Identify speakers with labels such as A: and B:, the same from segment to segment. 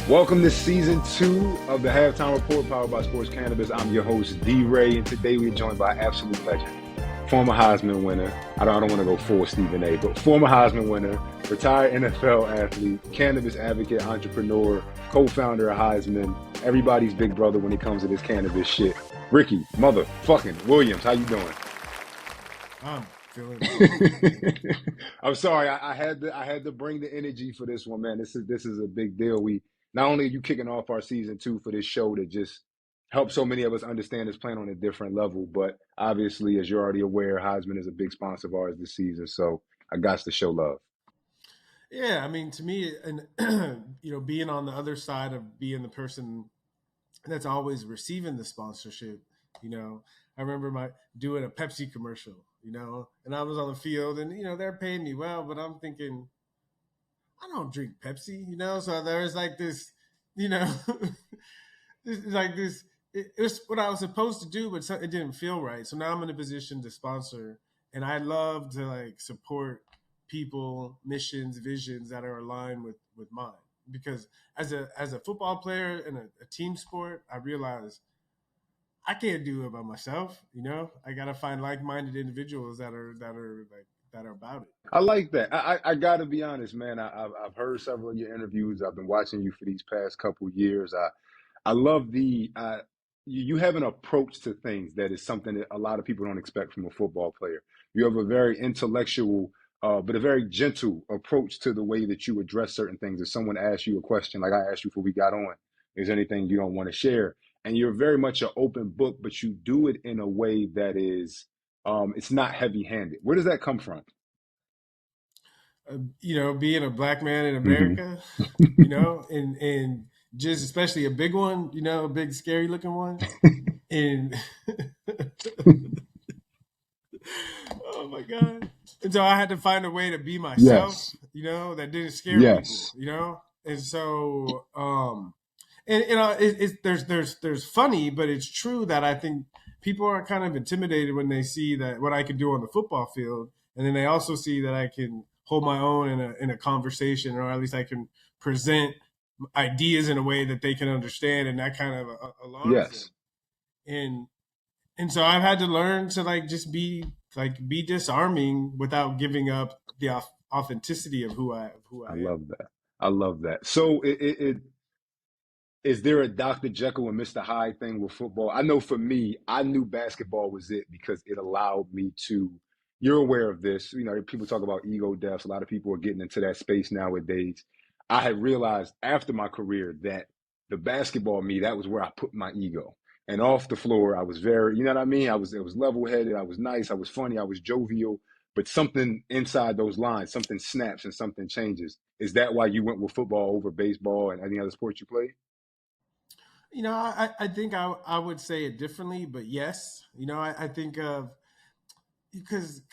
A: Welcome to season 2 of the Halftime Report powered by Sports Cannabis. I'm your host, D-Ray, and today we're joined by absolute legend, former Highsman winner. I don't want to go full Stephen A, but former Highsman winner, retired NFL athlete, cannabis advocate, entrepreneur, co-founder of Highsman, everybody's big brother when it comes to this cannabis shit. Ricky, motherfucking Williams, how you doing?
B: I'm feeling
A: I'm sorry, I had to bring the energy for this one, man. This is a big deal. We not only are you kicking off our season 2 for this show that just helps so many of us understand this playing on a different level, but obviously, as you're already aware, Heisman is a big sponsor of ours this season, so I got to show love.
B: Yeah, I mean, to me, and being on the other side of being the person that's always receiving the sponsorship, I remember doing a Pepsi commercial, and I was on the field, and they're paying me well, but I'm thinking, I don't drink Pepsi, so there was like this, like this. It was what I was supposed to do, but it didn't feel right. So now I'm in a position to sponsor, and I love to like support people, missions, visions that are aligned with mine. Because as a football player in a team sport, I realize I can't do it by myself. I gotta find like-minded individuals that are about it.
A: I like that. I got to be honest, man. I've heard several of your interviews. I've been watching you for these past couple years. I love you have an approach to things that is something that a lot of people don't expect from a football player. You have a very intellectual, but a very gentle approach to the way that you address certain things. If someone asks you a question, like I asked you before we got on, is there anything you don't want to share? And you're very much an open book, but you do it in a way that is, it's not heavy-handed. Where does that come from?
B: Being a black man in
A: Mm-hmm.
B: America, and just especially a big one, a big scary looking one. And oh my God. And so I had to find a way to be myself,
A: Yes.
B: that didn't scare people,
A: Yes.
B: And so and there's funny, but it's true that I think people are kind of intimidated when they see that what I can do on the football field, and then they also see that I can hold my own in a conversation, or at least I can present ideas in a way that they can understand, and that kind of alarms them.
A: Yes.
B: And so I've had to learn to be disarming without giving up the authenticity of who
A: I
B: I am.
A: love that. I love that. So is there a Dr. Jekyll and Mr. Hyde thing with football? I know for me, I knew basketball was it because it allowed me to, you're aware of this, people talk about ego deaths. A lot of people are getting into that space nowadays. I had realized after my career that the basketball me, that was where I put my ego. And off the floor, I was very, you know what I mean? It was level headed. I was nice. I was funny. I was jovial. But something inside those lines, something snaps and something changes. Is that why you went with football over baseball and any other sports you played?
B: I think I would say it differently, but yes, I think of because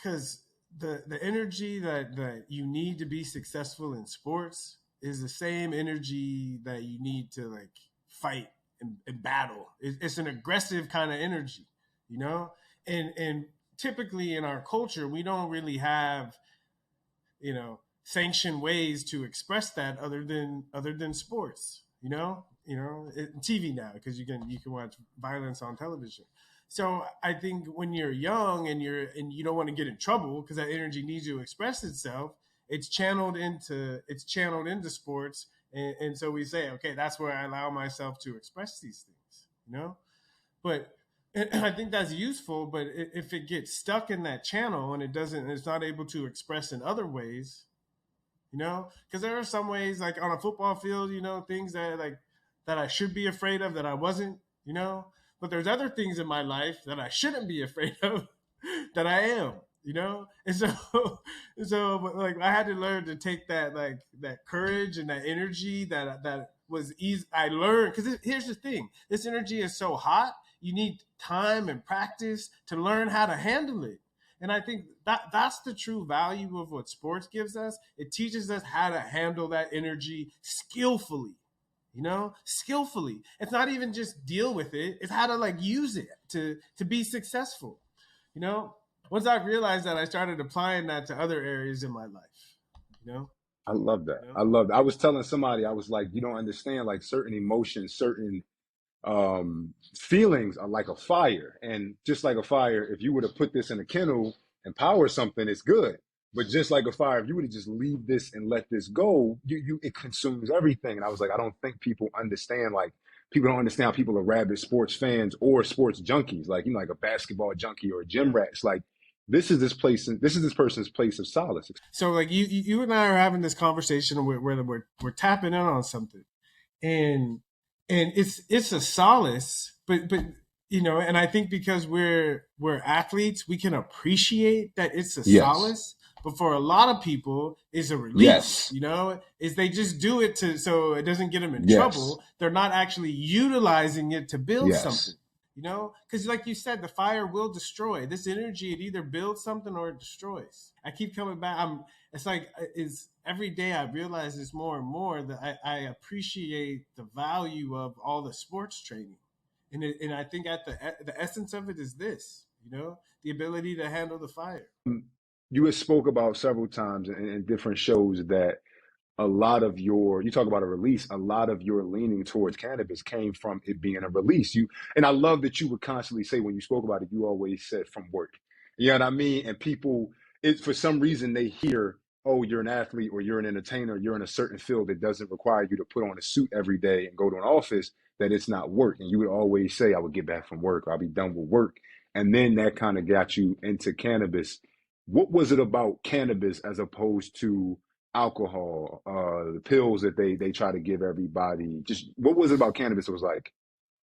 B: the energy that you need to be successful in sports is the same energy that you need to like fight and battle. It's an aggressive kind of energy, you know, and typically in our culture we don't really have sanctioned ways to express that other than sports. TV now because you can watch violence on television. So I think when you're young and you don't want to get in trouble because that energy needs to express itself, it's channeled into sports, and so we say, okay, that's where I allow myself to express these things. But I think that's useful. But if it gets stuck in that channel and it's not able to express in other ways, because there are some ways like on a football field, things that I should be afraid of that I wasn't, but there's other things in my life that I shouldn't be afraid of that I am, and so but, like I had to learn to take that courage and that energy that was easy. I learned because here's the thing: this energy is so hot. You need time and practice to learn how to handle it. And I think that's the true value of what sports gives us. It teaches us how to handle that energy skillfully, skillfully. It's not even just deal with it. It's how to like use it to be successful. You know, Once I realized that, I started applying that to other areas in my life. You know.
A: I love that.
B: You know?
A: I love that. I was telling somebody, I was like, you don't understand, like certain emotions, certain feelings are like a fire. And just like a fire, if you were to put this in a kennel and power something, it's good. But just like a fire, if you were to just leave this and let this go, it consumes everything. And I was like, I don't think people understand, like people don't understand how people are rabid sports fans or sports junkies, like, you know, like a basketball junkie or a gym
B: Yeah.
A: rat. It's like this is this person's place of solace.
B: So like you and I are having this conversation where we're tapping in on something, and it's a solace, but you know, and I think because we're athletes, we can appreciate that it's a
A: Yes.
B: solace. But for a lot of people, it's a release.
A: Yes.
B: You know, is they just do it to so it doesn't get them in
A: Yes.
B: trouble. They're not actually utilizing it to build something.
A: Yes.
B: You know, because like you said, the fire will destroy. This energy, it either builds something or it destroys. I keep coming back. It's like is every day I realize this more and more that I appreciate the value of all the sports training, and I think at the essence of it is this, you know, the ability to handle the fire.
A: You had spoke about several times in different shows that a lot of your you talk about a release, a lot of your leaning towards cannabis came from it being a release. You and I love that you would constantly say when you spoke about it, you always said from work. You know what I mean? And people it for some reason they hear, oh, you're an athlete or you're an entertainer, you're in a certain field that doesn't require you to put on a suit every day and go to an office, that it's not work. And you would always say, I would get back from work, or I'll be done with work. And then that kind of got you into cannabis. What was it about cannabis as opposed to alcohol, the pills that they try to give everybody? Just what was it about cannabis that was like,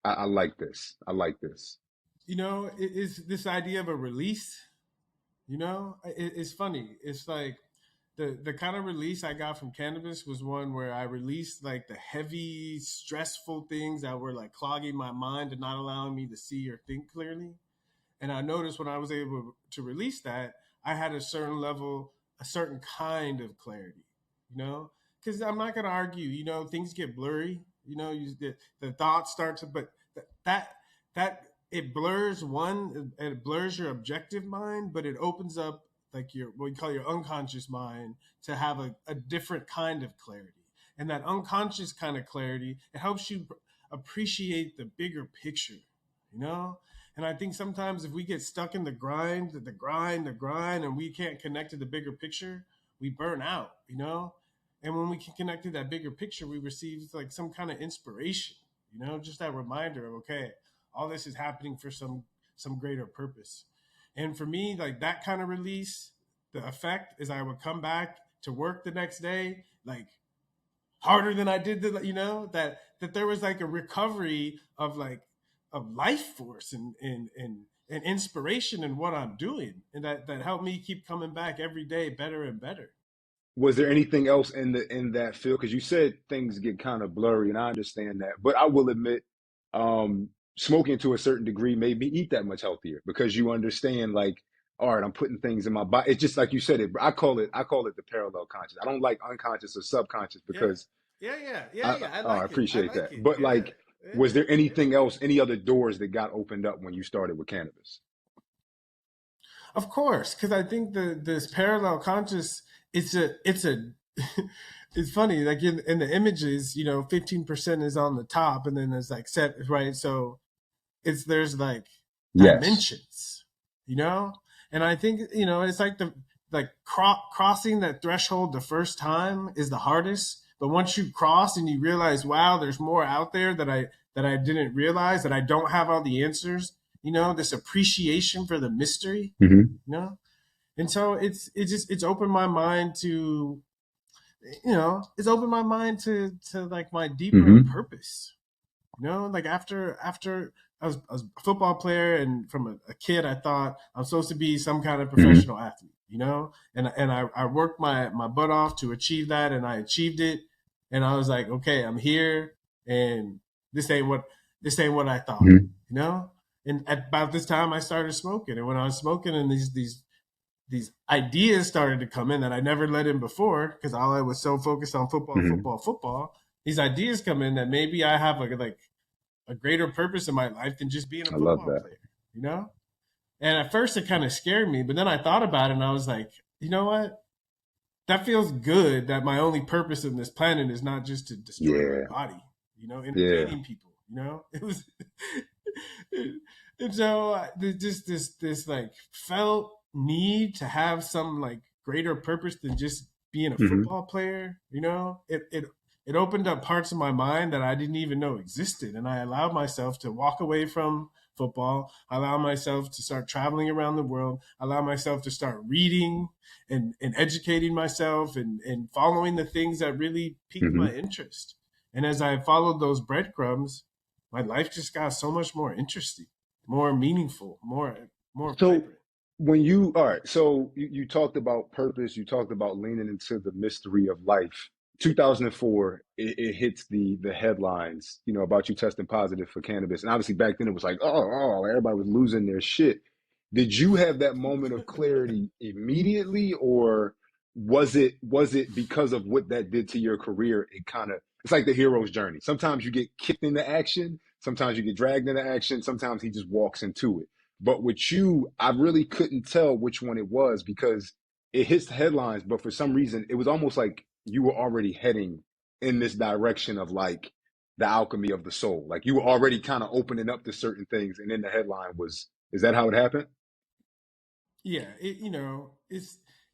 A: I like this. I like this.
B: You know, it is this idea of a release. You know, it's funny. It's like the kind of release I got from cannabis was one where I released like the heavy, stressful things that were like clogging my mind and not allowing me to see or think clearly. And I noticed when I was able to release that, I had a certain level, a certain kind of clarity, you know? Because I'm not going to argue, you know, things get blurry, you know, the thoughts start to, but that, it blurs it blurs your objective mind, but it opens up like your, what we call your unconscious mind to have a different kind of clarity. And that unconscious kind of clarity, it helps you appreciate the bigger picture, you know? And I think sometimes if we get stuck in the grind, and we can't connect to the bigger picture, we burn out, you know? And when we can connect to that bigger picture, we receive like some kind of inspiration, you know, just that reminder of, okay, all this is happening for some greater purpose. And for me, like that kind of release, the effect is I would come back to work the next day, like harder than I did you know, that there was like a recovery of like of life force and inspiration in what I'm doing, and that helped me keep coming back every day better and better.
A: Was there anything else in that field? Because you said things get kind of blurry, and I understand that. But I will admit, smoking to a certain degree made me eat that much healthier because you understand, like, all right, I'm putting things in my body. It's just like you said it. I call it the parallel conscious. I don't like unconscious or subconscious
B: Yeah,
A: because
B: yeah.
A: I
B: I
A: appreciate that.
B: like it.
A: But
B: Yeah,
A: like, was
B: yeah,
A: there
B: yeah.
A: anything else, any other doors that got opened up when you started with cannabis?
B: Of course, because I think this parallel conscious, it's a it's funny, like in the images, you know, 15% is on the top, and then there's like set, right? So it's there's like
A: Yes.
B: dimensions, you know. And I think, you know, it's like the like crossing that threshold the first time is the hardest, but once you cross and you realize, wow, there's more out there that I didn't realize, that I don't have all the answers, you know, this appreciation for the mystery,
A: Hmm.
B: you know. And so it's opened my mind to, you know, it's opened my mind to like my deeper
A: Hmm.
B: purpose, you know. Like after I was a football player, and from a kid I thought I'm supposed to be some kind of
A: Hmm.
B: professional athlete, you know. And I worked my butt off to achieve that, and I achieved it. And I was like, okay, I'm here, and this ain't what this ain't what I thought,
A: Hmm.
B: you know. And at about this time I started smoking, and when I was smoking, and these ideas started to come in that I never let in before, because all I was so focused on football,
A: Hmm.
B: football, football. These ideas come in that maybe I have like a greater purpose in my life than just being a
A: I love
B: football
A: that.
B: player, you know? And at first it kind of scared me, but then I thought about it and I was like, you know what? that feels good that my only purpose on this planet is not just to destroy my
A: Yeah,
B: body,
A: yeah.
B: entertaining people, it was and so just this like felt need to have some like greater purpose than just being a
A: Hmm.
B: football player. It opened up parts of my mind that I didn't even know existed, and I allowed myself to walk away from football. I allowed myself to start traveling around the world. I allowed myself to start reading and educating myself and following the things that really piqued my
A: Hmm.
B: interest. And as I followed those breadcrumbs, my life just got so much more interesting, more meaningful, more
A: So
B: vibrant.
A: when you all right, so you talked about purpose, you talked about leaning into the mystery of life. 2004, it hits the headlines, about you testing positive for cannabis. And obviously back then it was like, oh, everybody was losing their shit. Did you have that moment of clarity immediately, or was it because of what that did to your career? It kind of it's like the hero's journey. Sometimes you get kicked into action, sometimes you get dragged into action, sometimes he just walks into it. But with you, I really couldn't tell which one it was because it hits the headlines, but for some reason, it was almost like you were already heading in this direction of like the alchemy of the soul. Like you were already kind of opening up to certain things, and then the headline was, is that how it happened?
B: Yeah,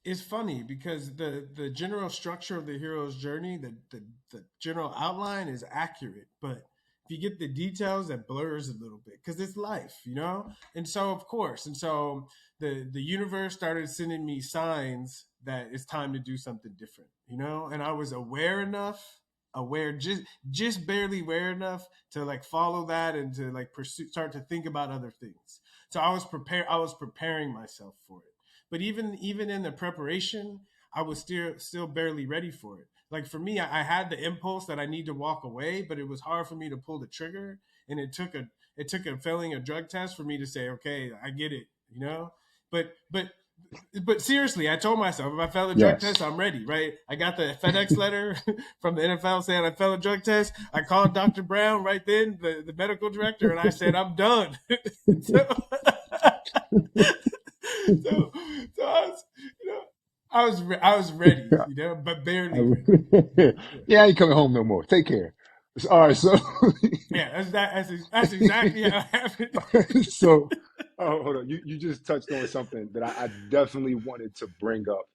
B: it's funny because the general structure of the hero's journey, the general outline is accurate, but if you get the details, that blurs a little bit because it's life. And so of course, and so the universe started sending me signs that it's time to do something different. And I was aware, just barely aware enough to like follow that and to like pursue, start to think about other things. So I was preparing myself for it. But even in the preparation, I was still barely ready for it. Like for me, I had the impulse that I need to walk away, but it was hard for me to pull the trigger. And it took a failing a drug test for me to say, okay, I get it. But seriously, I told myself if I fail a drug test,
A: Yes.
B: I'm ready, right? I got the FedEx letter from the NFL saying I failed a drug test. I called Dr. Brown right then, the medical director, and I said, I'm done. so, so, so I was ready, but barely ready. Yeah,
A: Yeah, I ain't coming home no more. Take care. All right, so
B: yeah, that's exactly how it happened.
A: so hold on. You just touched on something that I definitely wanted to bring up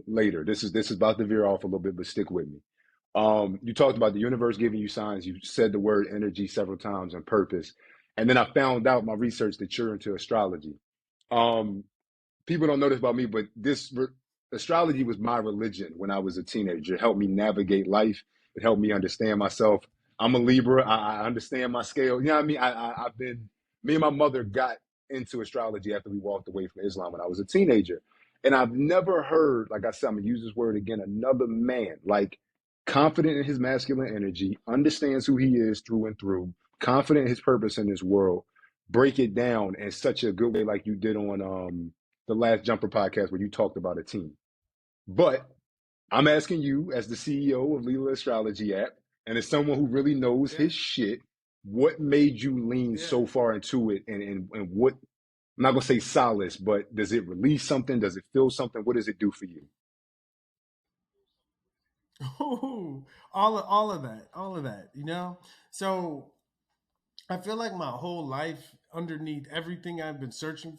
A: later. This is about to veer off a little bit, but stick with me. You talked about the universe giving you signs. You said the word energy several times and purpose. And then I found out my research that you're into astrology. Um, People don't know this about me, but astrology was my religion when I was a teenager. It helped me navigate life. It helped me understand myself. I'm a Libra. I understand my scale. You know what I mean? I've been, me and my mother got into astrology after we walked away from Islam when I was a teenager. And I've never heard, like I said, I'm going to use this word again, another man, like confident in his masculine energy, understands who he is through and through, confident in his purpose in this world, break it down in such a good way, like you did on the last Jumper podcast where you talked about a team. But I'm asking you, as the CEO of Lila Astrology app, and as someone who really knows
B: Yeah,
A: his shit, what made you lean
B: yeah.
A: so far into it, and what I'm not gonna say solace, but does it release something? Does it feel something? What does it do for you?
B: Ooh, all of that. So I feel like my whole life, underneath everything I've been searching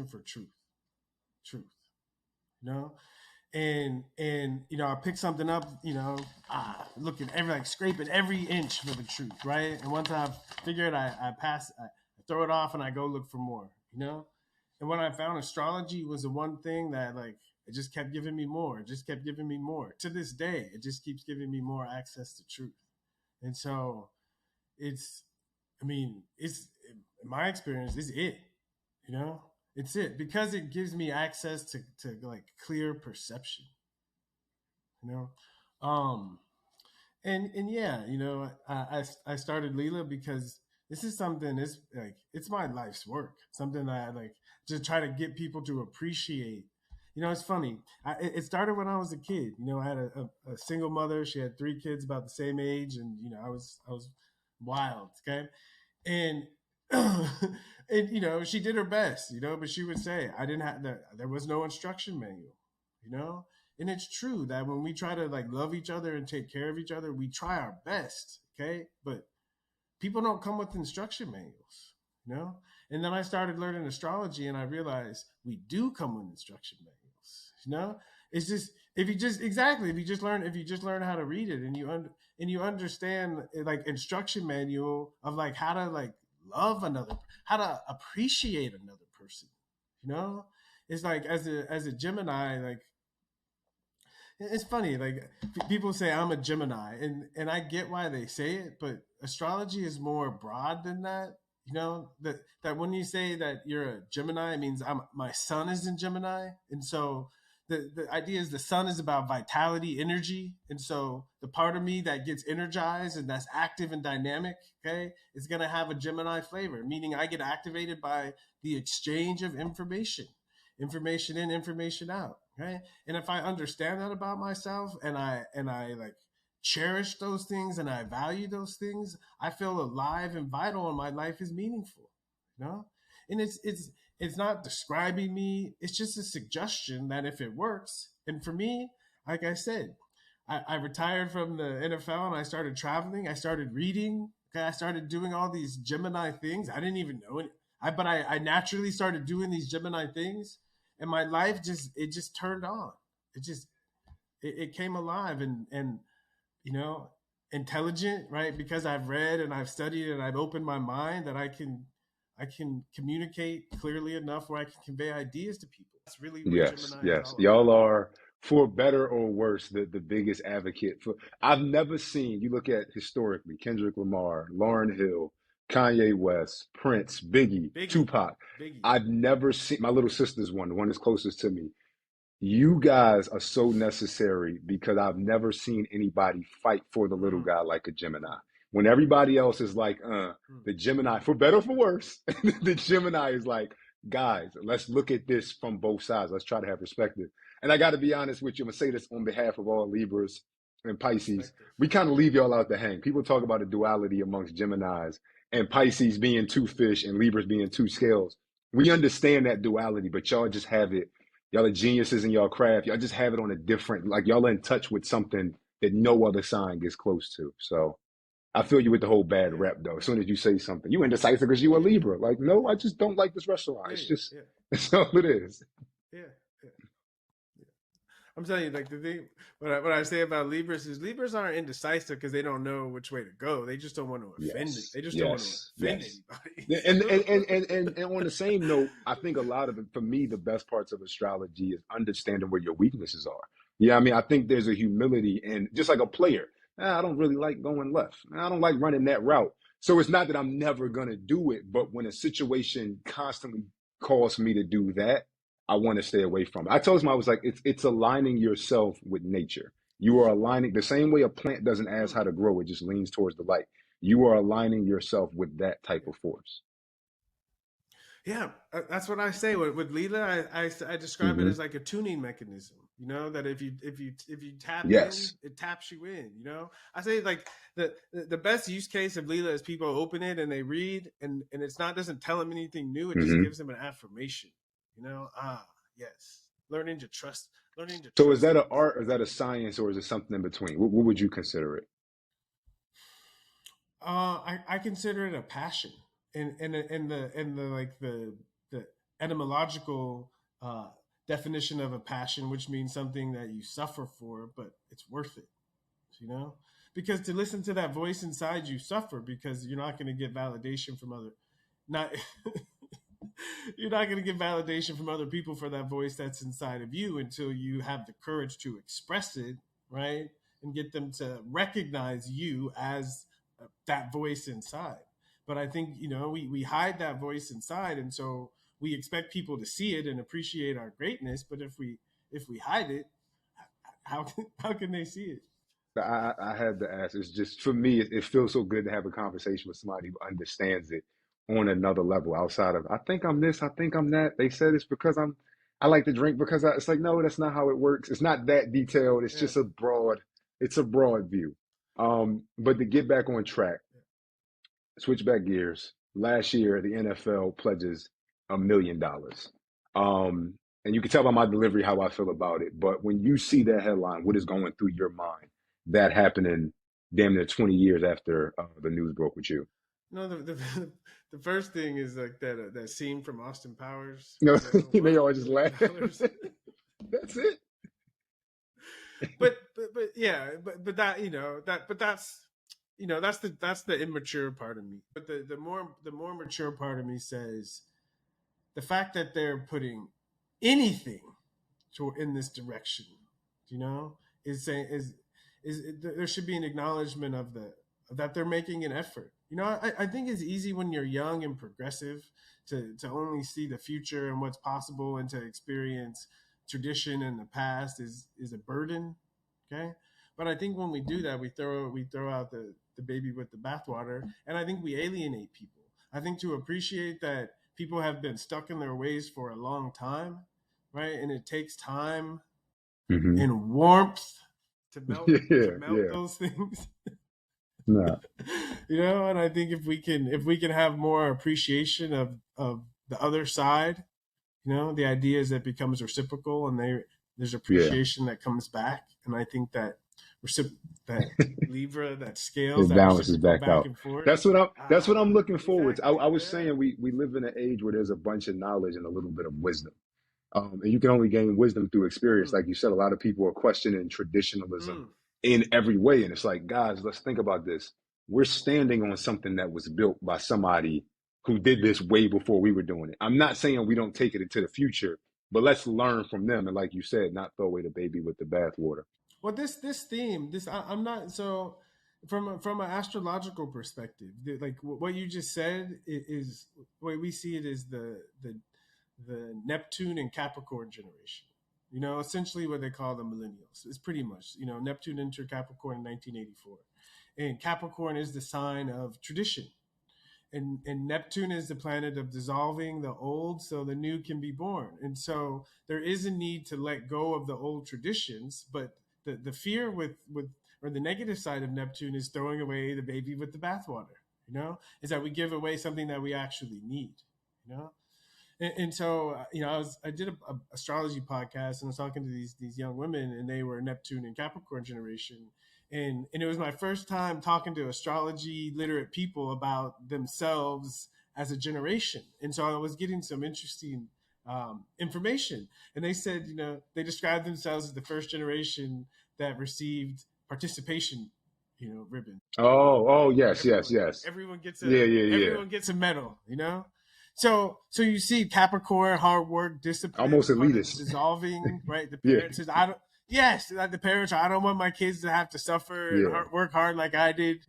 B: for truth. You know, and I pick something up, looking every like scraping every inch for the truth, right? And once I've figured, I pass, I throw it off, and I go look for more. And when I found astrology was the one thing that like it just kept giving me more, it just kept giving me more. To this day, it just keeps giving me more access to truth. And so it's, I mean, it's in my experience, it's it. You know, it's it because it gives me access to like clear perception. You know, and yeah, I started Lila because this is something. It's like it's my life's work. Something that I like to try to get people to appreciate. It's funny. It started when I was a kid. I had a single mother. She had three kids about the same age, and I was wild. Okay, and and she did her best, but she would say I didn't have there was no instruction manual, you know And it's true that when we try to like love each other and take care of each other, we try our best. Okay. But people don't come with instruction manuals, you know? And then I started learning astrology and I realized we do come with instruction manuals, you know? It's just if you just learn how to read it and you understand like instruction manual of like how to like love another, how to appreciate another person, you know? It's like as a Gemini, like it's funny like people say I'm a Gemini, and I get why they say it, but astrology is more broad than that, you know, that when you say that you're a Gemini, it means my sun is in Gemini. And so the idea is the sun is about vitality, energy. And so the part of me that gets energized and that's active and dynamic, okay, is going to have a Gemini flavor, meaning I get activated by the exchange of information in, information out, right? And if I understand that about myself and I like cherish those things and I value those things, I feel alive and vital and my life is meaningful, you know? And it's not describing me, it's just a suggestion that if it works. And for me, like I said, I retired from the NFL and I started traveling, I started reading, okay, I started doing all these Gemini things. I didn't even know it. I naturally started doing these Gemini things, and my life just turned on. It came alive, and you know, intelligent, right? Because I've read and I've studied and I've opened my mind that I can communicate clearly enough where I can convey ideas to people. That's really what
A: Yes,
B: Gemini is
A: yes.
B: all
A: Y'all
B: about.
A: are, for better or worse, the biggest advocate for. I've never seen, you look at historically, Kendrick Lamar, Lauryn Hill, Kanye West, Prince, Biggie,
B: Biggie,
A: Tupac.
B: Biggie.
A: I've never seen, my little sister's one, the one that's closest to me. You guys are so necessary because I've never seen anybody fight for the little
B: Mm,
A: guy like a Gemini.
B: mm,
A: When everybody else is like,
B: mm.
A: the Gemini, for better or for worse, the Gemini is like, guys, let's look at this from both sides. Let's try to have perspective. And I got to be honest with you, I'm going to say this on behalf of all Libras and Pisces.
B: Perspective.
A: We kind of leave y'all out to hang. People talk about a duality amongst Geminis and Pisces being two fish and Libras being two scales. We understand that duality, but y'all just have it. Y'all are geniuses in y'all craft. Y'all just have it on a different, like y'all are in touch with something that no other sign gets close to. So I feel you with the whole bad
B: Yeah,
A: rep though. As soon as you say something, you indecisive because you a
B: yeah,
A: Libra. Like, no,
B: yeah,
A: I just don't like this restaurant.
B: yeah,
A: It's
B: yeah,
A: just,
B: yeah,
A: that's all it is.
B: yeah, yeah. I'm telling you, like the thing, what I say about Libras is Libras aren't indecisive because they don't know which way to go. They just don't want to offend it.
A: Yes,
B: They just don't want to
A: yes,
B: offend
A: yes.
B: anybody.
A: Yeah, And, and
B: So,
A: and and and and on the same note, I think a lot of it, for me, the best parts of astrology is understanding where your weaknesses are. Yeah, I mean, I think there's a humility and just like a player. I don't really like going left. I don't like running that route. So it's not that I'm never gonna do it, but when a situation constantly calls for me to do that, I want to stay away from it. I told him I was like, it's aligning yourself with nature. You are aligning the same way a plant doesn't ask how
B: mm,
A: to grow, it just leans towards the light. You are aligning yourself with that type
B: yeah.
A: of force.
B: Yeah, that's what I say with Lila. I describe it
A: Hmm.
B: as like a tuning mechanism. You know that if you tap in,
A: Yes.
B: it taps you in. You know, I say like the best use case of Lila is people open it and they read, and it's not doesn't tell them anything new. It just
A: Hmm.
B: gives them an affirmation. You know, yes, learning to trust, learning to
A: So is
B: trust
A: that an
B: things.
A: art, or is that a science, or is it something in between? What would you consider it?
B: I consider it a passion, and the like the etymological uh, definition of a passion, which means something that you suffer for, but it's worth it. You know, because to listen to that voice inside you suffer because you're not going to get validation from other not you're not going to get validation from other people for that voice that's inside of you until you have the courage to express it, right? And get them to recognize you as that voice inside. But I think, you know, we hide that voice inside. And so we expect people to see it and appreciate our greatness. But if we hide it, how can they see it?
A: I had to ask. It's just for me, it feels so good to have a conversation with somebody who understands it on another level outside of I think I'm this, I think I'm that. They said it's because I like to drink because it's like, no, that's not how it works. It's not that detailed. It's
B: Yeah.
A: just it's a broad view. But to get back on track, switch back gears. Last year, the NFL pledges $1 million. and you can tell by my delivery how I feel about it. But when you see that headline, what is going through your mind? That happening damn near 20 years after the news broke with you.
B: No, the first thing is like that scene from Austin Powers.
A: You know,
B: You know,
A: they
B: what
A: all just laugh.
B: $1 million?
A: That's it.
B: But yeah, but that that's that's the immature part of me. But the more mature part of me says the fact that they're putting anything in this direction, you know, is saying is there should be an acknowledgement of that they're making an effort. You know, I think it's easy when you're young and progressive to only see the future and what's possible and to experience tradition in the past is a burden. Okay. But I think when we do that, we throw out the baby with the bathwater, and I think we alienate people. I think to appreciate that people have been stuck in their ways for a long time, right? And it takes time
A: Hmm.
B: and warmth to melt to
A: Yeah,
B: melt
A: yeah.
B: those things.
A: Nah,
B: And I think if we can have more appreciation of the other side, the idea is that it becomes reciprocal, and there's
A: yeah.
B: appreciation that comes back. And I think that that Libra, that scales,
A: It
B: that
A: balances
B: reciprocal
A: back
B: back
A: out.
B: and forth.
A: That's what I'm looking forward to.
B: Exactly.
A: I was
B: Yeah.
A: saying we live in an age where there's a bunch of knowledge and a little bit of wisdom. And you can only gain wisdom through experience.
B: Mm,
A: Like you said, a lot of people are questioning traditionalism
B: mm.
A: in every way. And it's like, guys, let's think about this. We're standing on something that was built by somebody who did this way before we were doing it. I'm not saying we don't take it into the future, but let's learn from them. And like you said, not throw away the baby with the bathwater.
B: Well, this theme, I'm not so from an astrological perspective. Like what you just said is the way we see it is the Neptune and Capricorn generation. Essentially what they call the millennials. It's pretty much Neptune entered Capricorn in 1984, and Capricorn is the sign of tradition, and Neptune is the planet of dissolving the old so the new can be born. And so there is a need to let go of the old traditions, but the fear with or the negative side of Neptune is throwing away the baby with the bathwater, is that we give away something that we actually need, you know? And so I did a astrology podcast, and I was talking to these young women, and they were Neptune and Capricorn generation, and it was my first time talking to astrology literate people about themselves as a generation. And so I was getting some interesting information, and they said they described themselves as the first generation that received participation ribbon.
A: Oh,
B: Where
A: yes, yes, yes.
B: everyone gets
A: Yeah,
B: a
A: yeah, yeah.
B: everyone gets a medal. So you see Capricorn, hard work,
A: Almost
B: discipline, part of
A: elitist.
B: dissolving, right? The
A: Yeah,
B: parents says, I don't. Yes, like the parents are. I don't want my kids to have to suffer and
A: yeah.
B: work hard like I did.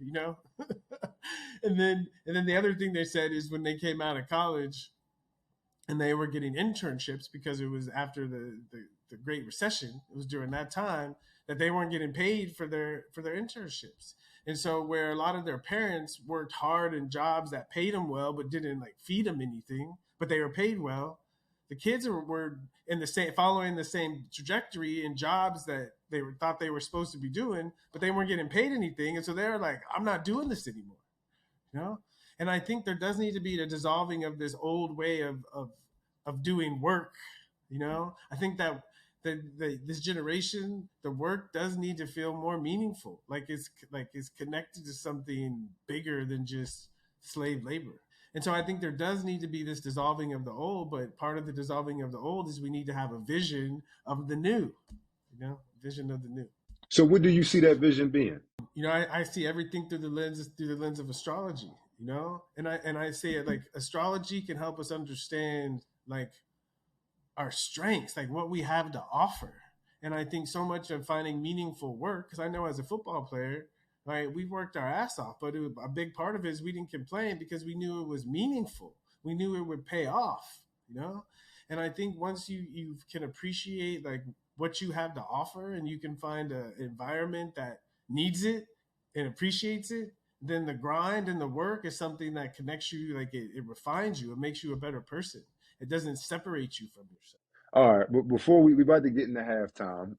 B: And then the other thing they said is when they came out of college and they were getting internships because it was after the Great Recession. It was during that time that they weren't getting paid for their internships. And so where a lot of their parents worked hard in jobs that paid them well but didn't like feed them anything, but they were paid well, the kids were in the same following the same trajectory in jobs that thought they were supposed to be doing, but they weren't getting paid anything. And so they're like, I'm not doing this anymore you know and I think there does need to be a dissolving of this old way of doing work. I think that this generation, the work does need to feel more meaningful, like it's connected to something bigger than just slave labor. And so I think there does need to be this dissolving of the old, but part of the dissolving of the old is we need to have a vision of the new, vision of the new.
A: So what do you see that vision being?
B: I see everything through the lens of astrology. And I say it like astrology can help us understand like our strengths, like what we have to offer. And I think so much of finding meaningful work, because I know as a football player, right, we worked our ass off, but a big part of it is we didn't complain because we knew it was meaningful. We knew it would pay off, you know? And I think once you can appreciate like what you have to offer, and you can find an environment that needs it and appreciates it, then the grind and the work is something that connects you, like it refines you, it makes you a better person. It doesn't separate you from yourself.
A: All right, but before we about to get into halftime,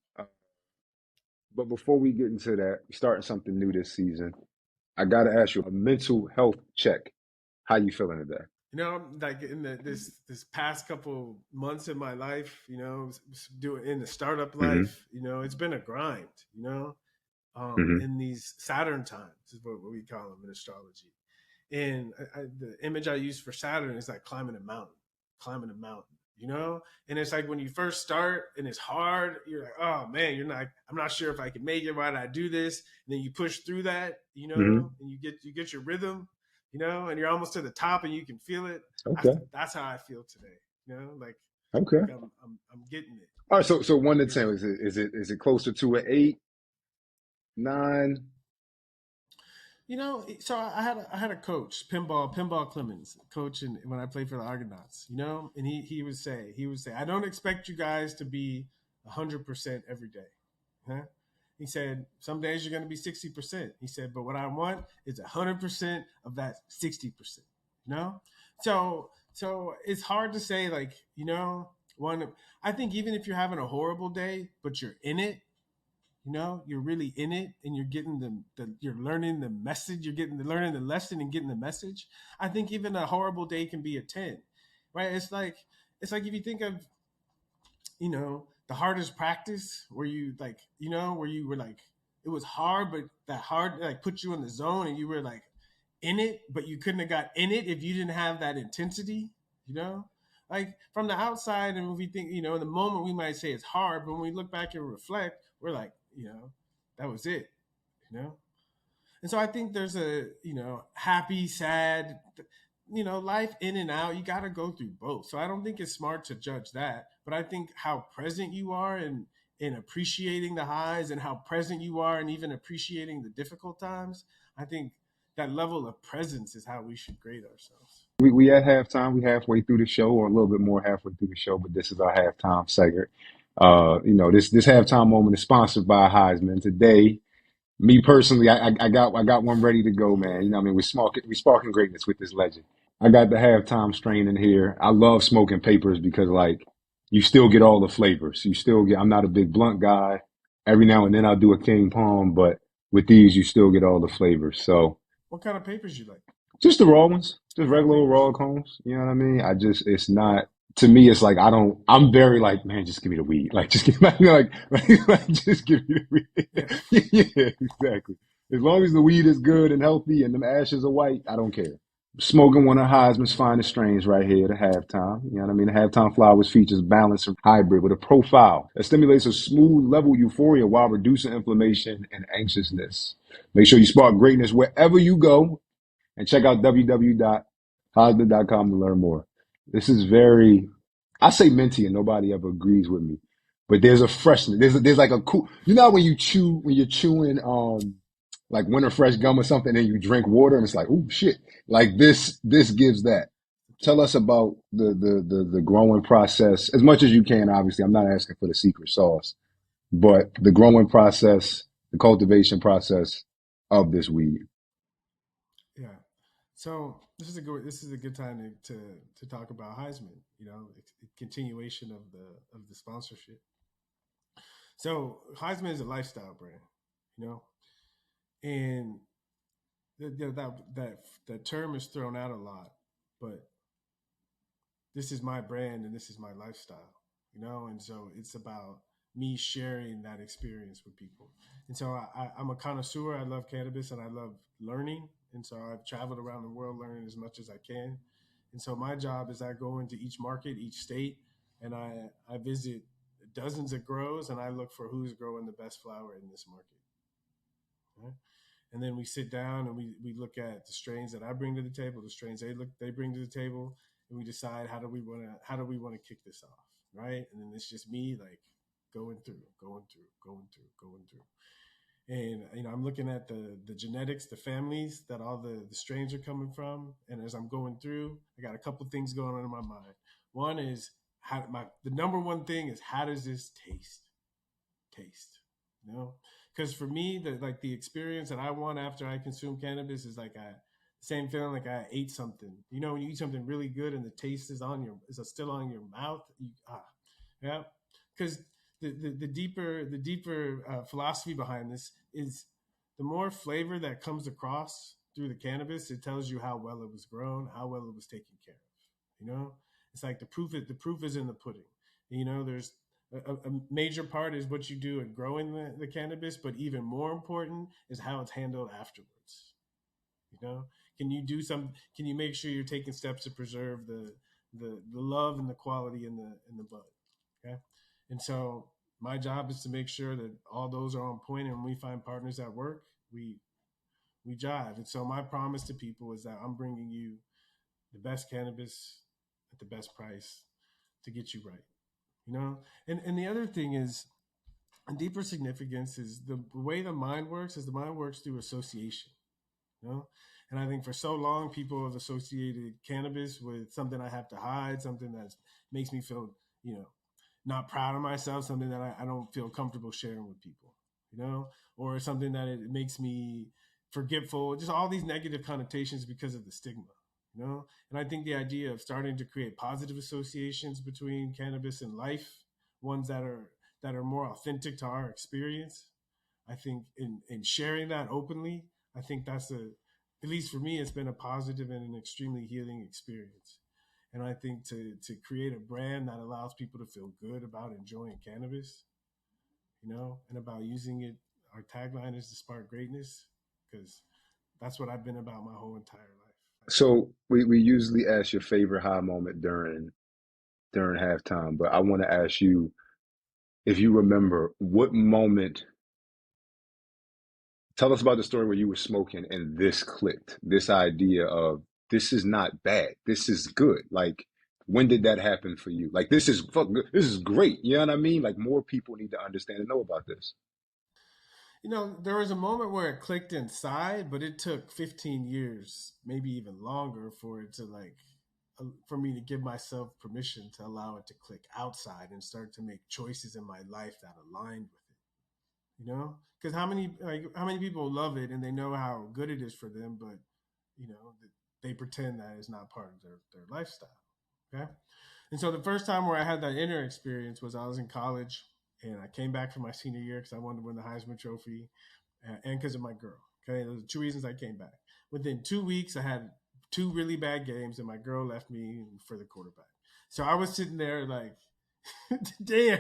A: but before we get into that, starting something new this season, I gotta ask you a mental health check. How you feeling today?
B: like in this past couple months in my life, doing in the startup
A: Hmm.
B: life, it's been a grind,
A: Hmm.
B: in these Saturn times is what we call them in astrology. And the image I use for Saturn is like climbing a mountain, And it's like when you first start and it's hard, you're like, oh man, I'm not sure if I can make it. Why did I do this? And then you push through that,
A: Hmm.
B: and you get your rhythm, and you're almost to the top and you can feel it.
A: Okay.
B: That's how I feel today, like
A: Okay.
B: I'm getting it,
A: All right. So 1 to 10,
B: getting it.
A: is it closer to an 8, 9?
B: So I had a coach, Pinball Clemens, coach, when I played for the Argonauts, and he would say, I don't expect you guys to be 100% every day. Huh? He said, some days you're going to be 60%. He said, but what I want is 100% of that 60%. You know, so it's hard to say, like, one. I think even if you're having a horrible day, but you're in it, you're really in it, and you're getting you're learning the message, you're getting learning the lesson and getting the message. I think even a horrible day can be a 10, right? It's like if you think of the hardest practice, where you like where you were like, it was hard, but that hard like put you in the zone and you were like in it, but you couldn't have got in it if you didn't have that intensity, you know like from the outside. And if we think, in the moment, we might say it's hard, but when we look back and reflect, we're like, that was it, you know and so I think there's a, happy, sad, life in and out. You got to go through both. So I don't think it's smart to judge that. But I think how present you are in appreciating the highs, and how present you are and even appreciating the difficult times, I think that level of presence is how we should grade ourselves.
A: We at halftime. We halfway through the show, or a little bit more halfway through the show, but this is our halftime segment. This halftime moment is sponsored by Highsman. Today, me personally, I got one ready to go, man. You know what I mean? We're sparking greatness with this legend. I got the halftime strain in here. I love smoking papers because, like, you still get all the flavors. You still get. I'm not a big blunt guy. Every now and then I'll do a king palm, but with these, you still get all the flavors. So
B: What kind of papers you like?
A: just the raw ones, just
B: What kind of
A: regular
B: papers?
A: raw cones. You know what I mean? It's not, to me, it's like, I'm very like, man, just give me the weed. Like, just give me, like, just give me the
B: Yeah.
A: weed. Yeah, exactly. As long as the weed is good and healthy and the ashes are white, I don't care. Smoking one of Heisman's finest strains right here at halftime. You know what I mean? The halftime flowers features balanced hybrid with a profile that stimulates a smooth level euphoria while reducing inflammation and anxiousness. Make sure you spark greatness wherever you go, and check out www.hosmer.com to learn more. This is very, I say minty and nobody ever agrees with me, but there's a freshness. There's like a cool, when you're chewing, like winter fresh gum or something, and you drink water and it's like, oh shit. Like this gives that. Tell us about the growing process as much as you can. Obviously, I'm not asking for the secret sauce, but the growing process, the cultivation process of this weed.
B: Yeah. So this is a good time to talk about Heisman. Continuation of the sponsorship. So Heisman is a lifestyle brand, you know, and that term is thrown out a lot, but this is my brand and this is my lifestyle, and so it's about me sharing that experience with people. And so I'm a connoisseur. I love cannabis and I love learning, and so I've traveled around the world learning as much as I can. And so my job is I go into each market, each state, and I visit dozens of grows, and I look for who's growing the best flower in this market. Right? And then we sit down and we look at the strains that I bring to the table, the strains they bring to the table, and we decide how do we want to kick this off, right? And then it's just me, like, going through, going through, going through, going through. And I'm looking at the genetics, the families that all the strains are coming from, and as I'm going through, I got a couple things going on in my mind. One is the number one thing is, how does this taste, you know because for me, the experience that I want after I consume cannabis is like same feeling like I ate something. When you eat something really good and the taste is still on your mouth. Yeah, because the deeper philosophy behind this is, the more flavor that comes across through the cannabis, it tells you how well it was grown, how well it was taken care of. You know, it's like the proof is in the pudding. You know, there's a major part is what you do in growing the cannabis, but even more important is how it's handled afterwards. You know, can you do some? Can you make sure you're taking steps to preserve the love and the quality in the bud? Okay, and so my job is to make sure that all those are on point, and when we find partners that work, we jive. And so my promise to people is that I'm bringing you the best cannabis at the best price to get you right. You know, and the other thing is, a deeper significance is the way the mind works. Is the mind works through association. You know, and I think for so long people have associated cannabis with something I have to hide, something that makes me feel, you know, not proud of myself, something that I don't feel comfortable sharing with people, you know, or something that it makes me forgetful, just all these negative connotations because of the stigma, you know. And I think the idea of starting to create positive associations between cannabis and life, ones that are more authentic to our experience, I think in sharing that openly, I think that's at least for me, it's been a positive and an extremely healing experience. And I think to create a brand that allows people to feel good about enjoying cannabis, you know, and about using it, our tagline is to spark greatness, because that's what I've been about my whole entire life.
A: So we usually ask your favorite high moment during halftime, but I want to ask you if you remember what moment. Tell us about the story where you were smoking and this clicked. This idea of this is not bad. This is good. Like, when did that happen for you? Like, this is fuck good. This is great. You know what I mean? Like, more people need to understand and know about this.
B: You know, there was a moment where it clicked inside, but it took 15 years, maybe even longer, for it to like, for me to give myself permission to allow it to click outside and start to make choices in my life that aligned with it. You know, because how many people love it and they know how good it is for them, but you know, they pretend that it's not part of their lifestyle. Okay. And so the first time where I had that inner experience was I was in college and I came back for my senior year because I wanted to win the Heisman Trophy and because of my girl. Okay. Those are two reasons I came back. Within 2 weeks, I had two really bad games and my girl left me for the quarterback. So I was sitting there like, damn,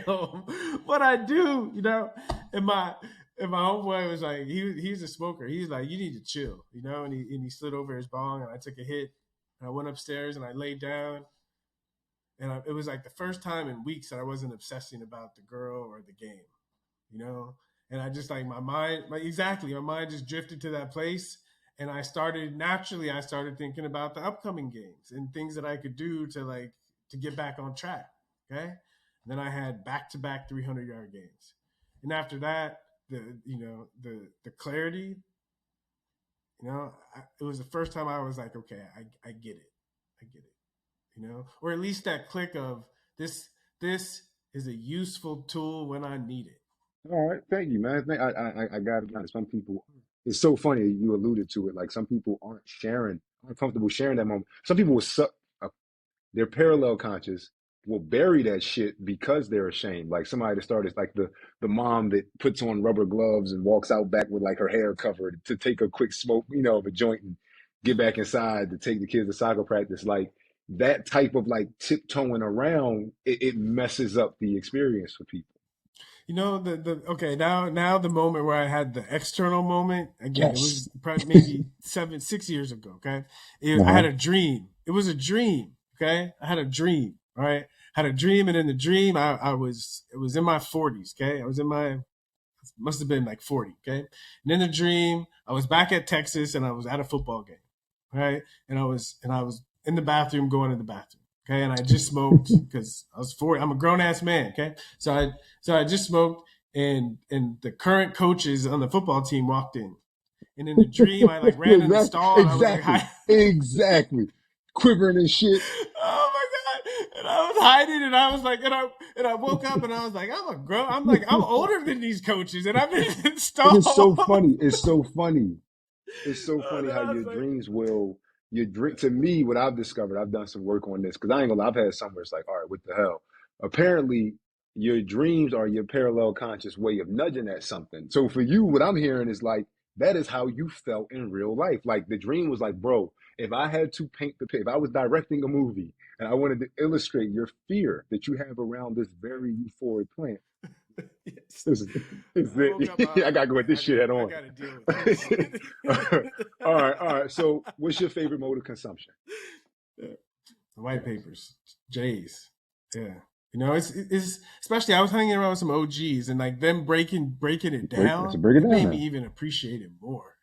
B: what I do, you know? And my homeboy was like, he's a smoker. He's like, you need to chill, you know? And he slid over his bong and I took a hit. And I went upstairs and I laid down and it was like the first time in weeks that I wasn't obsessing about the girl or the game, you know. And I just like my mind just drifted to that place, and I started thinking about the upcoming games and things that I could do to get back on track. Okay, and then I had back to back 300-yard games, and after that, the clarity, it was the first time I was like, okay, I get it, I get it, or at least that click of this this is a useful tool when I need it.
A: All right, thank you, man. I got it. Some people, it's so funny you alluded to it. Like, some people aren't comfortable sharing that moment. Some people uh, they're parallel conscious will bury that shit because they're ashamed. Like, somebody that started like the mom that puts on rubber gloves and walks out back with like her hair covered to take a quick smoke, of a joint and get back inside to take the kids to soccer practice. Like, that type of like tiptoeing around, it messes up the experience for people.
B: The okay, now the moment where I had the external moment again, it
A: Yes.
B: was probably maybe 6 years ago. Okay, I had
A: Uh-huh.
B: a dream. It was a dream. Okay, I had a dream. All right, had a dream, and in the dream, I was it was in my 40s. Okay, I was in my must have been like 40. Okay, and in the dream, I was back at Texas, and I was at a football game. Right, and I was in the bathroom, going to the bathroom. Okay, and I just smoked because I was 40. I'm a grown ass man. Okay, so I just smoked, and the current coaches on the football team walked in, and in the dream, I like ran in the
A: Exactly.
B: stall, and I was like,
A: Exactly.
B: "Hi."
A: Exactly. Quivering and shit.
B: Oh my god! And I was hiding, and I was like, and I woke up, and I was like, I'm older than these coaches, and I'm in the
A: And it's so
B: stall.
A: funny. It's so funny. It's so
B: And
A: funny
B: then
A: how
B: I
A: your
B: was like,
A: dreams will your dream to me, what I've discovered, I've done some work on this because I ain't gonna lie, I've had some where it's like, all right, what the hell? Apparently, your dreams are your parallel conscious way of nudging at something. So for you, what I'm hearing is like that is how you felt in real life. Like the dream was like, bro, if I had to paint the picture, if I was directing a movie and I wanted to illustrate your fear that you have around this very euphoric plant,
B: Yes.
A: this is, this is
B: I woke up.
A: it. I gotta go with this shit head
B: I
A: on.
B: got to deal with this.
A: All right. So, what's your favorite mode of consumption?
B: The white papers, J's. Yeah. It's especially I was hanging around with some OGs and like them breaking it
A: So
B: down.
A: break it
B: It
A: down
B: made me
A: now.
B: even appreciate it more.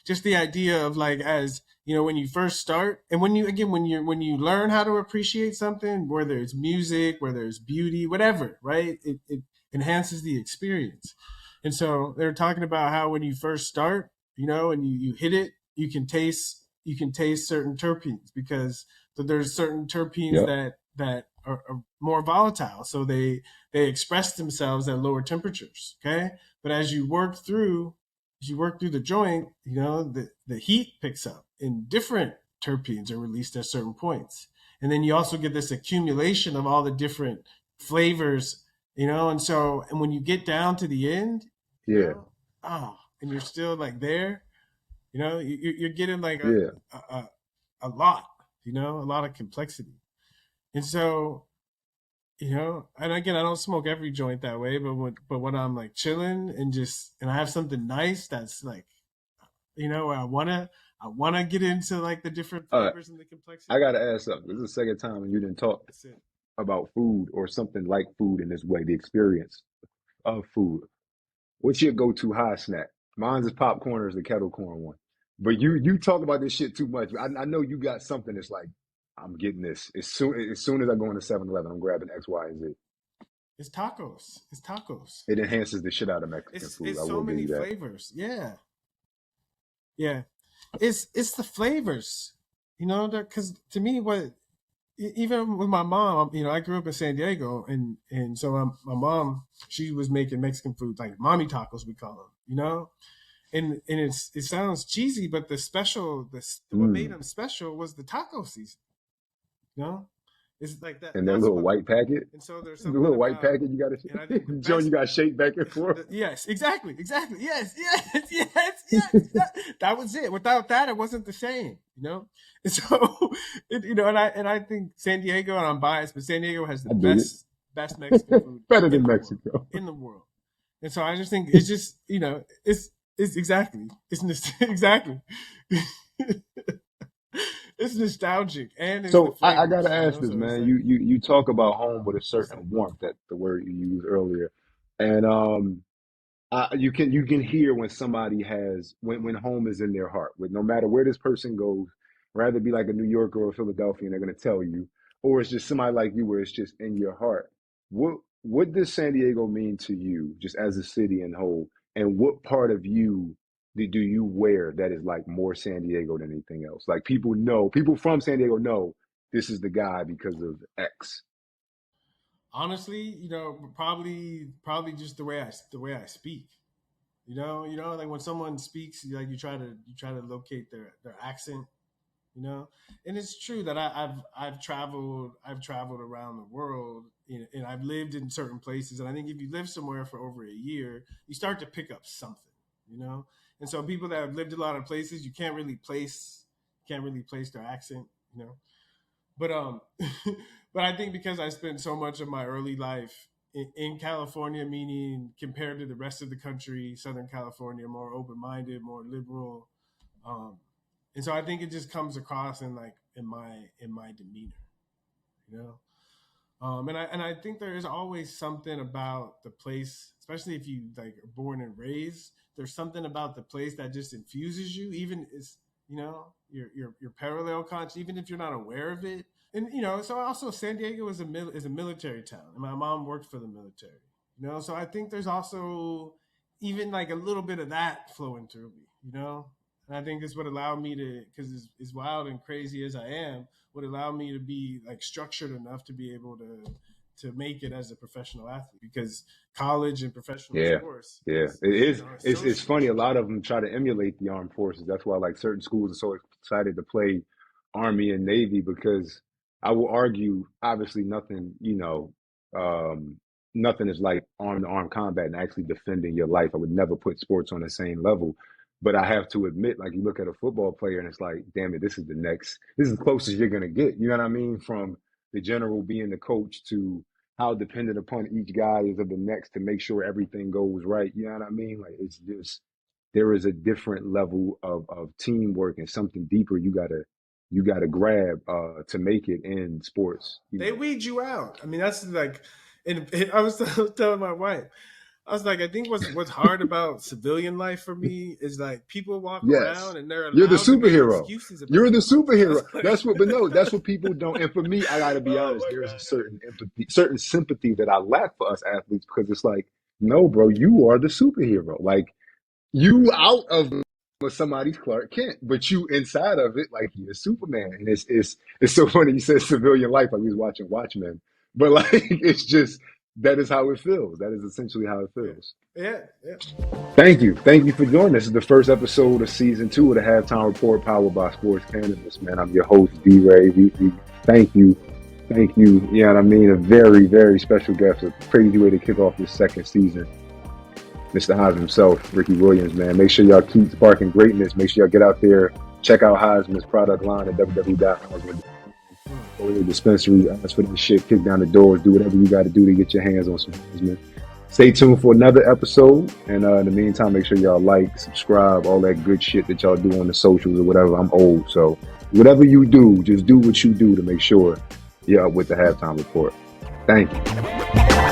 B: Just the idea of like as when you first start and when you learn how to appreciate something, whether it's music, whether it's beauty, whatever, right? It enhances the experience. And so they're talking about how when you first start, and you hit it, you can taste certain terpenes because there's certain terpenes
A: Yep.
B: that are more volatile, so they express themselves at lower temperatures. Okay, but as you work through the joint, the heat picks up, and different terpenes are released at certain points, and then you also get this accumulation of all the different flavors, and when you get down to the end, you
A: Yeah.
B: know, and you're still like there, you're getting like
A: Yeah.
B: a, a lot, a lot of complexity. And so, and again, I don't smoke every joint that way, but when I'm like chilling and I have something nice that's like, where I wanna get into like the different
A: All right.
B: flavors and the
A: I
B: complexity.
A: gotta ask something. This is the second time you didn't talk
B: That's it.
A: about food or something like food in this way, the experience of food. What's your go-to high snack? Mine's is popcorn or is the kettle corn one. But you talk about this shit too much. I know you got something that's like, I'm getting this. As soon as I go into 7-Eleven, I'm grabbing X, Y, and Z.
B: It's tacos. It's tacos.
A: It enhances the shit out of Mexican
B: It's
A: food. I
B: it's so
A: will give
B: many
A: you that.
B: flavors. Yeah, yeah. It's the flavors. Because to me, even with my mom, I grew up in San Diego, and so my mom, she was making Mexican food like mommy tacos, we call them, and it sounds cheesy, but what made
A: Mm.
B: them special was the taco season, you know, it's like that.
A: And that
B: That's
A: little
B: what,
A: white packet,
B: and so there's
A: the
B: something
A: little white
B: about,
A: packet you got
B: and I think the
A: to, John, you
B: best,
A: got to shake back and forth.
B: yes, exactly, yes, yes, yes, yes. That was it. Without that, it wasn't the same, And so, and I think San Diego, and I'm biased, but San Diego has the
A: I dig
B: best Mexican
A: it.
B: food
A: Better
B: in
A: than
B: the world,
A: Mexico.
B: in the world. And so I just think it's just, it's exactly, exactly. It's nostalgic and it's the
A: So I gotta
B: flavors,
A: ask this,
B: So it's
A: man.
B: like,
A: You talk about home with a certain warmth, that the word you used earlier, and you can hear when somebody has when home is in their heart. With no matter where this person goes, rather be like a New Yorker or Philadelphia, and they're gonna tell you, or it's just somebody like you where it's just in your heart. What does San Diego mean to you, just as a city and whole? And what part of you do you wear that is like more San Diego than anything else? Like people from San Diego know this is the guy because of X.
B: honestly, probably just the way I speak. Like when someone speaks, like you try to locate their accent, and it's true that I've traveled around the world, and I've lived in certain places, and I think if you live somewhere for over a year, you start to pick up something, you know and so people that have lived a lot of places, you can't really place their accent, you know but but I think because I spent so much of my early life in California, meaning compared to the rest of the country, Southern California, more open-minded, more liberal, um, and so I think it just comes across in my demeanor, you know. And I think there is always something about the place, especially if you like are born and raised. There's something about the place that just infuses you, even it's your parallel conscious, even if you're not aware of it. And so also San Diego is a military town, and my mom worked for the military. So I think there's also even like a little bit of that flowing through me. And I think it's what allowed me to, because as wild and crazy as I am, would allow me to be like structured enough to be able to make it as a professional athlete, because college and professional
A: Yeah,
B: sports
A: yeah.
B: is
A: It is.
B: it's
A: It's
B: so
A: it's funny. A
B: structured.
A: lot of them try to emulate the armed forces. That's why like certain schools are so excited to play Army and Navy because I will argue, obviously, nothing is like armed to armed combat and actually defending your life. I would never put sports on the same level, But I have to admit, like you look at a football player and it's like, damn it, this is the closest you're gonna get. You know what I mean? From the general being the coach to how dependent upon each guy is of the next to make sure everything goes right. You know what I mean? Like it's just there is a different level of teamwork and something deeper you gotta grab to make it in sports. You
B: They
A: know.
B: weed you out. I mean, that's like, and I was telling my wife, I was like, I think what's hard about civilian life for me is like people walk
A: Yes.
B: around and they're
A: You're the
B: allowed to make
A: superhero.
B: excuses
A: You're
B: about
A: the
B: things. I
A: superhero.
B: was like,
A: That's what, but no, that's what people don't. And for me, I gotta be
B: oh
A: honest,
B: my
A: there is a
B: god,
A: certain empathy, certain sympathy that I lack for us athletes because it's like, no, bro, you are the superhero. Like you out of somebody's Clark Kent, but you inside of it, like you're Superman. And it's so funny you said civilian life, like we was watching Watchmen. But like it's just that is how it feels. That is essentially how it
B: yeah,
A: feels.
B: yeah, yeah.
A: Thank you. Thank you for joining. This is the first episode of season 2 of the Halftime Report powered by Sports Cannabis, man. I'm your host, D Ray. We thank you. Thank you. You know what I mean? A very, very special guest. A crazy way to kick off this second season. Mr. Highsman himself, Ricky Williams, man. Make sure y'all keep sparking greatness. Make sure y'all get out there, check out Highsman's product line at www.highsman.com. Go to the dispensary, ask for that shit, kick down the doors, do whatever you got to do to get your hands on some Highsman. Stay tuned for another episode. And in the meantime, make sure y'all like, subscribe, all that good shit that y'all do on the socials or whatever. I'm old, so whatever you do, just do what you do to make sure you're up with the halftime report. Thank you.